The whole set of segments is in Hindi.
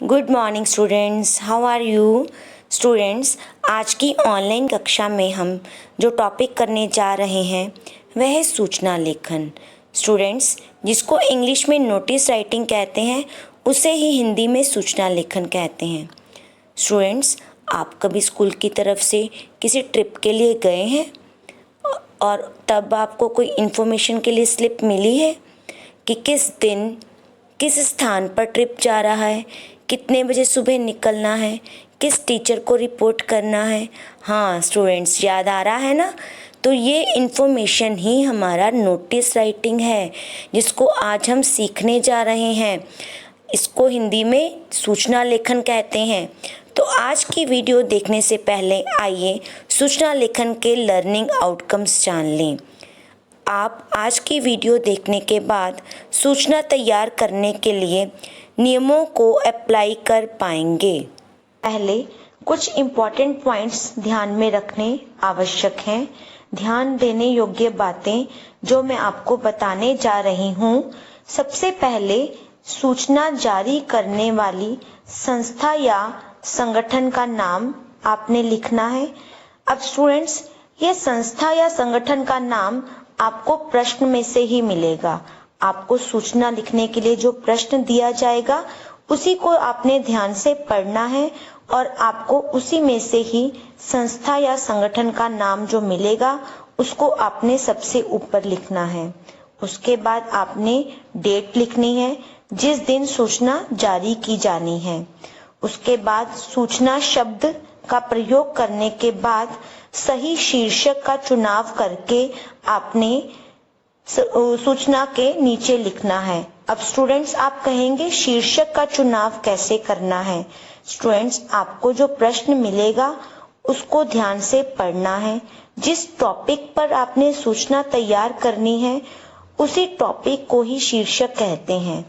Good morning students, how are you students. आज की ऑनलाइन कक्षा में हम जो टॉपिक करने जा रहे हैं वह है सूचना लेखन। स्टूडेंट्स, जिसको इंग्लिश में नोटिस राइटिंग कहते हैं उसे ही हिंदी में सूचना लेखन कहते हैं। स्टूडेंट्स, आप कभी स्कूल की तरफ से किसी ट्रिप के लिए गए हैं और तब आपको कोई इन्फॉर्मेशन के लिए स्लिप मिली है कि किस दिन किस स्थान पर ट्रिप जा रहा है, कितने बजे सुबह निकलना है, किस टीचर को रिपोर्ट करना है। हाँ स्टूडेंट्स, याद आ रहा है ना। तो ये इन्फॉर्मेशन ही हमारा नोटिस राइटिंग है, जिसको आज हम सीखने जा रहे हैं। इसको हिंदी में सूचना लेखन कहते हैं। तो आज की वीडियो देखने से पहले आइए सूचना लेखन के लर्निंग आउटकम्स जान लें। आप आज की वीडियो देखने के बाद सूचना तैयार करने के लिए नियमों को अप्लाई कर पाएंगे। पहले कुछ इम्पॉर्टेंट पॉइंट्स ध्यान में रखने आवश्यक हैं। ध्यान देने योग्य बातें जो मैं आपको बताने जा रही हूँ। सबसे पहले सूचना जारी करने वाली संस्था या संगठन का नाम आपने लिखना है। अब स्टूडेंट्स, ये संस्था या संगठन का नाम आपको प्रश्न में से ही मिलेगा। आपको सूचना लिखने के लिए जो प्रश्न दिया जाएगा उसी को आपने ध्यान से पढ़ना है और आपको उसी में से ही संस्था या संगठन का नाम जो मिलेगा उसको आपने सबसे ऊपर लिखना है। उसके बाद आपने डेट लिखनी है जिस दिन सूचना जारी की जानी है। उसके बाद सूचना शब्द का प्रयोग करने के बाद सही शीर्षक का चुनाव करके आपने सूचना के नीचे लिखना है। अब स्टूडेंट्स, आप कहेंगे शीर्षक का चुनाव कैसे करना है। स्टूडेंट्स, आपको जो प्रश्न मिलेगा उसको ध्यान से पढ़ना है। जिस टॉपिक पर आपने सूचना तैयार करनी है उसी टॉपिक को ही शीर्षक कहते हैं।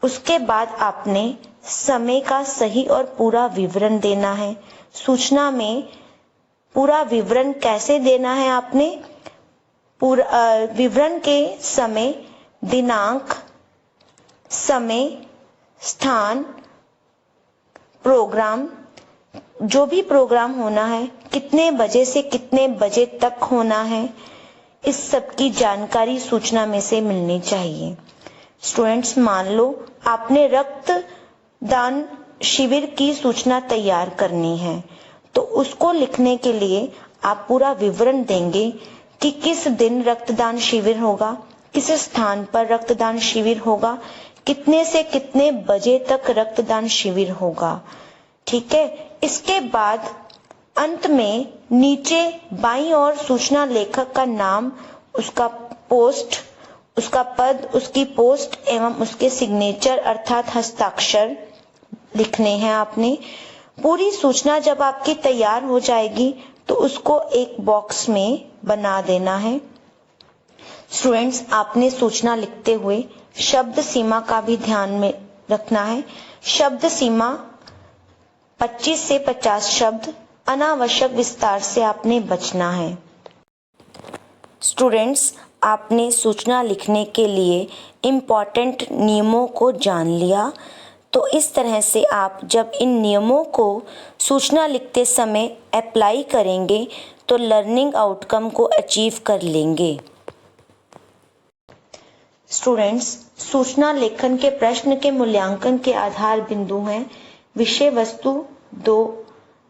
उसके बाद आपने समय का सही और पूरा विवरण देना है। सूचना में पूरा विवरण कैसे देना है आपने? पूरा विवरण के समय, दिनांक, समय, स्थान, प्रोग्राम, जो भी प्रोग्राम होना है, कितने बजे से कितने बजे तक होना है, इस सब की जानकारी सूचना में से मिलनी चाहिए। स्टूडेंट्स, मान लो आपने रक्तदान शिविर की सूचना तैयार करनी है, तो उसको लिखने के लिए आप पूरा विवरण देंगे कि किस दिन रक्तदान शिविर होगा, किस स्थान पर रक्तदान शिविर होगा, कितने से कितने बजे तक रक्तदान शिविर होगा। ठीक है। इसके बाद अंत में नीचे बाईं ओर सूचना लेखक का नाम, उसका पोस्ट, उसका पद, उसकी पोस्ट एवं उसके सिग्नेचर अर्थात हस्ताक्षर लिखने हैं आपने। पूरी सूचना जब आपकी तैयार हो जाएगी तो उसको एक बॉक्स में बना देना है। स्टूडेंट्स, आपने सूचना लिखते हुए शब्द सीमा का भी ध्यान में रखना है। शब्द सीमा 25 से 50 शब्द, अनावश्यक विस्तार से आपने बचना है। स्टूडेंट्स, आपने सूचना लिखने के लिए इम्पॉर्टेंट नियमों को जान लिया। तो इस तरह से आप जब इन नियमों को सूचना लिखते समय अप्लाई करेंगे तो लर्निंग आउटकम को अचीव कर लेंगे। स्टूडेंट्स, सूचना लेखन के प्रश्न के मूल्यांकन के आधार बिंदु हैं विषय वस्तु 2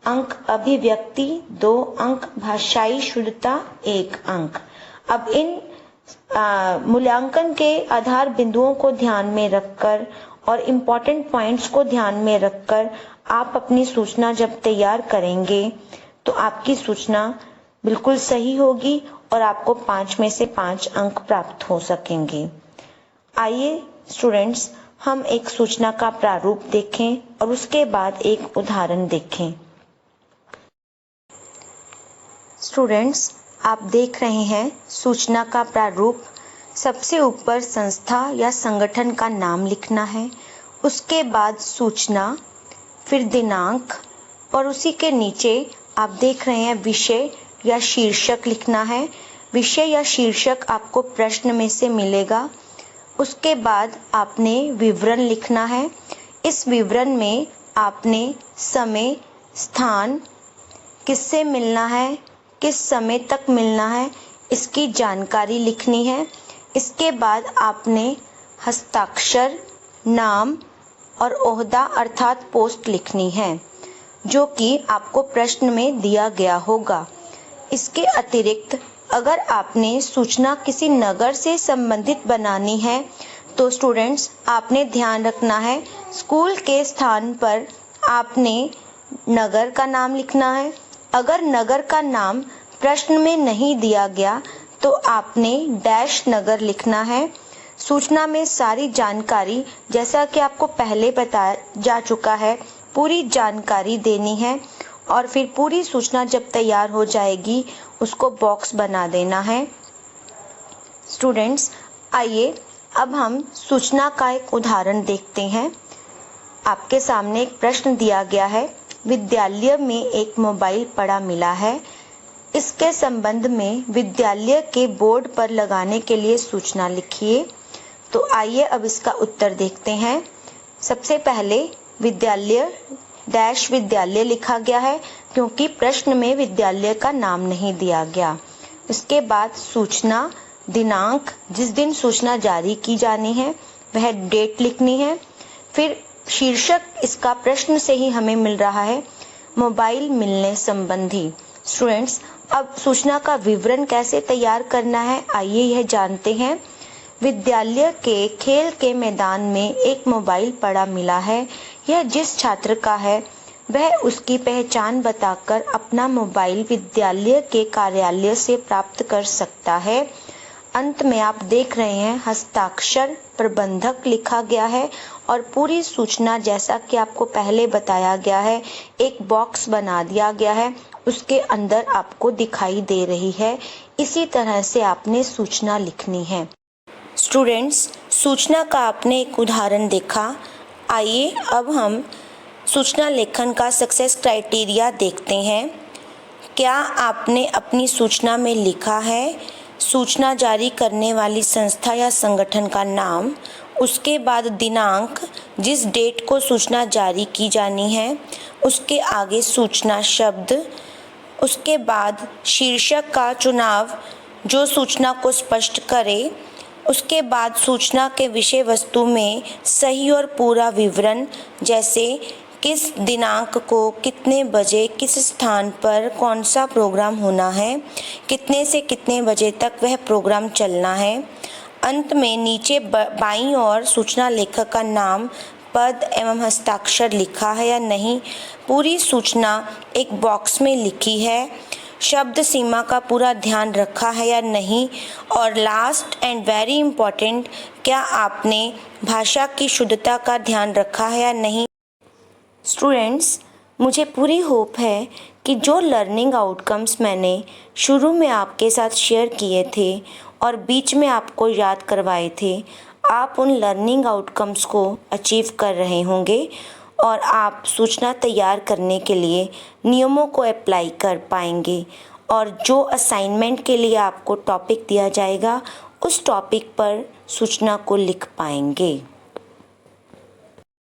अंक, अभिव्यक्ति 2 अंक, भाषाई शुद्धता 1 अंक। अब इन मूल्यांकन के आधार बिंदुओं को ध्यान में रखकर और इम्पॉर्टेंट पॉइंट्स को ध्यान में रखकर आप अपनी सूचना जब तैयार करेंगे तो आपकी सूचना बिल्कुल सही होगी और आपको 5 में से 5 अंक प्राप्त हो सकेंगे। आइए स्टूडेंट्स, हम एक सूचना का प्रारूप देखें और उसके बाद एक उदाहरण देखें। स्टूडेंट्स, आप देख रहे हैं सूचना का प्रारूप। सबसे ऊपर संस्था या संगठन का नाम लिखना है, उसके बाद सूचना, फिर दिनांक और उसी के नीचे आप देख रहे हैं विषय या शीर्षक लिखना है। विषय या शीर्षक आपको प्रश्न में से मिलेगा। उसके बाद आपने विवरण लिखना है। इस विवरण में आपने समय, स्थान, किससे मिलना है, किस समय तक मिलना है, इसकी जानकारी लिखनी है। इसके बाद आपने हस्ताक्षर, नाम और ओहदा अर्थात पोस्ट लिखनी है, जो कि आपको प्रश्न में दिया गया होगा। इसके अतिरिक्त अगर आपने सूचना किसी नगर से संबंधित बनानी है तो स्टूडेंट्स आपने ध्यान रखना है, स्कूल के स्थान पर आपने नगर का नाम लिखना है। अगर नगर का नाम प्रश्न में नहीं दिया गया तो आपने डैश नगर लिखना है। सूचना में सारी जानकारी, जैसा कि आपको पहले बताया जा चुका है, पूरी जानकारी देनी है और फिर पूरी सूचना जब तैयार हो जाएगी उसको बॉक्स बना देना है। स्टूडेंट्स आइए अब हम सूचना का एक उदाहरण देखते हैं। आपके सामने एक प्रश्न दिया गया है, विद्यालय में एक मोबाइल पड़ा मिला है, इसके संबंध में विद्यालय के बोर्ड पर लगाने के लिए सूचना लिखिए। तो आइए अब इसका उत्तर देखते हैं। सबसे पहले विद्यालय डैश विद्यालय लिखा गया है क्योंकि प्रश्न में विद्यालय का नाम नहीं दिया गया। इसके बाद सूचना, दिनांक, जिस दिन सूचना जारी की जानी है वह डेट लिखनी है। फिर शीर्षक इसका प्रश्न से ही हमें मिल रहा है, मोबाइल मिलने संबंधी। स्टूडेंट्स अब सूचना का विवरण कैसे तैयार करना है आइए यह जानते हैं। विद्यालय के खेल के मैदान में एक मोबाइल पड़ा मिला है। यह जिस छात्र का है वह उसकी पहचान बताकर अपना मोबाइल विद्यालय के कार्यालय से प्राप्त कर सकता है। अंत में आप देख रहे हैं हस्ताक्षर प्रबंधक लिखा गया है और पूरी सूचना, जैसा कि आपको पहले बताया गया है, एक बॉक्स बना दिया गया है, उसके अंदर आपको दिखाई दे रही है। इसी तरह से आपने सूचना लिखनी है। स्टूडेंट्स सूचना का आपने एक उदाहरण देखा। आइए अब हम सूचना लेखन का सक्सेस क्राइटेरिया देखते हैं। क्या आपने अपनी सूचना में लिखा है सूचना जारी करने वाली संस्था या संगठन का नाम, उसके बाद दिनांक, जिस डेट को सूचना जारी की जानी है, उसके आगे सूचना शब्द, उसके बाद शीर्षक का चुनाव जो सूचना को स्पष्ट करे, उसके बाद सूचना के विषय वस्तु में सही और पूरा विवरण, जैसे किस दिनांक को कितने बजे किस स्थान पर कौन सा प्रोग्राम होना है, कितने से कितने बजे तक वह प्रोग्राम चलना है। अंत में नीचे बाईं ओर सूचना लेखक का नाम, पद एवं हस्ताक्षर लिखा है या नहीं, पूरी सूचना एक बॉक्स में लिखी है, शब्द सीमा का पूरा ध्यान रखा है या नहीं, और लास्ट एंड वेरी इम्पोर्टेंट, क्या आपने भाषा की शुद्धता का ध्यान रखा है या नहीं। स्टूडेंट्स मुझे पूरी होप है कि जो लर्निंग आउटकम्स मैंने शुरू में आपके साथ शेयर किए थे और बीच में आपको याद करवाए थे, आप उन लर्निंग आउटकम्स को अचीव कर रहे होंगे और आप सूचना तैयार करने के लिए नियमों को अप्लाई कर पाएंगे और जो असाइनमेंट के लिए आपको टॉपिक दिया जाएगा उस टॉपिक पर सूचना को लिख पाएंगे।